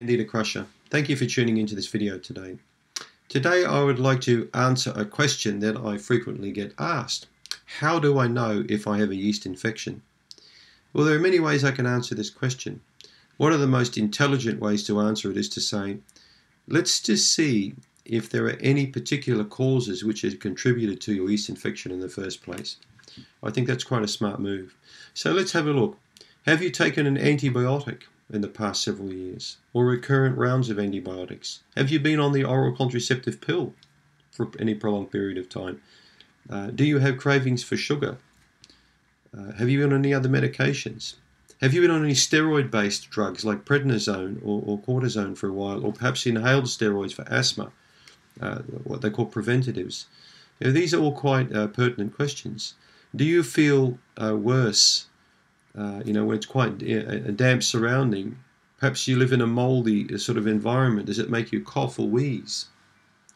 Candida Crusher. Thank you for tuning into this video today. Today I would like to answer a question that I frequently get asked. How do I know if I have a yeast infection? Well, there are many ways I can answer this question. One of the most intelligent ways to answer it is to say, let's just see if there are any particular causes which have contributed to your yeast infection in the first place. I think that's quite a smart move. So let's have a look. Have you taken an antibiotic in the past several years, or recurrent rounds of antibiotics? Have you been on the oral contraceptive pill for any prolonged period of time? Do you have cravings for sugar? Have you been on any other medications? Have you been on any steroid-based drugs like prednisone or cortisone for a while, or perhaps inhaled steroids for asthma, what they call preventatives? These are all quite pertinent questions. Do you feel worse when it's quite a damp surrounding? Perhaps you live in a moldy sort of environment. Does it make you cough or wheeze?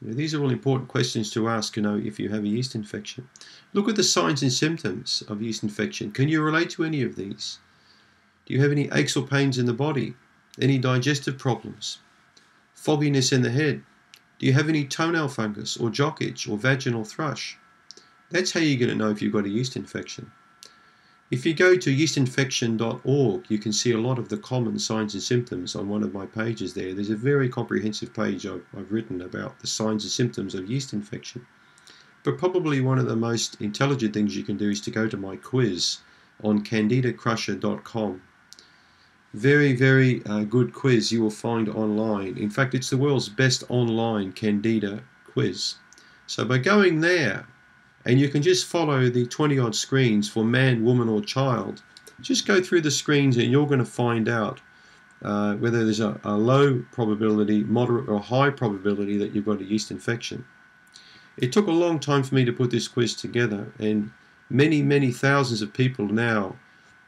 These are all important questions to ask, if you have a yeast infection. Look at the signs and symptoms of yeast infection. Can you relate to any of these? Do you have any aches or pains in the body? Any digestive problems? Fogginess in the head? Do you have any toenail fungus or jock itch or vaginal thrush? That's how you're going to know if you've got a yeast infection. If you go to yeastinfection.org, you can see a lot of the common signs and symptoms on one of my pages there. There's a very comprehensive page I've written about the signs and symptoms of yeast infection. But probably one of the most intelligent things you can do is to go to my quiz on candidacrusher.com. Very, very good quiz you will find online. In fact, it's the world's best online Candida quiz. So by going there, and you can just follow the 20-odd screens for man, woman, or child. Just go through the screens and you're going to find out whether there's a low probability, moderate, or high probability that you've got a yeast infection. It took a long time for me to put this quiz together, and many, many thousands of people now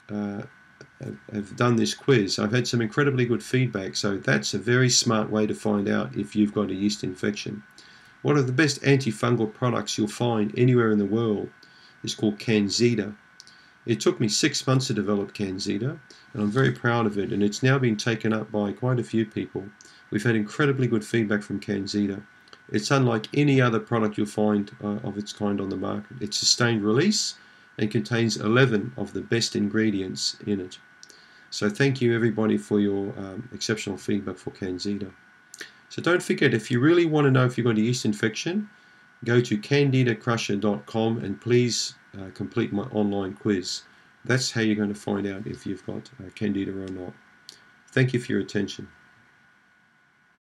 have done this quiz. I've had some incredibly good feedback, so that's a very smart way to find out if you've got a yeast infection. One of the best antifungal products you'll find anywhere in the world is called Candida. It took me 6 months to develop Candida, and I'm very proud of it, and it's now been taken up by quite a few people. We've had incredibly good feedback from Candida. It's unlike any other product you'll find of its kind on the market. It's sustained release and contains 11 of the best ingredients in it. So thank you everybody for your exceptional feedback for Candida. So don't forget, if you really want to know if you've got a yeast infection, go to candidacrusher.com and please complete my online quiz. That's how you're going to find out if you've got Candida or not. Thank you for your attention.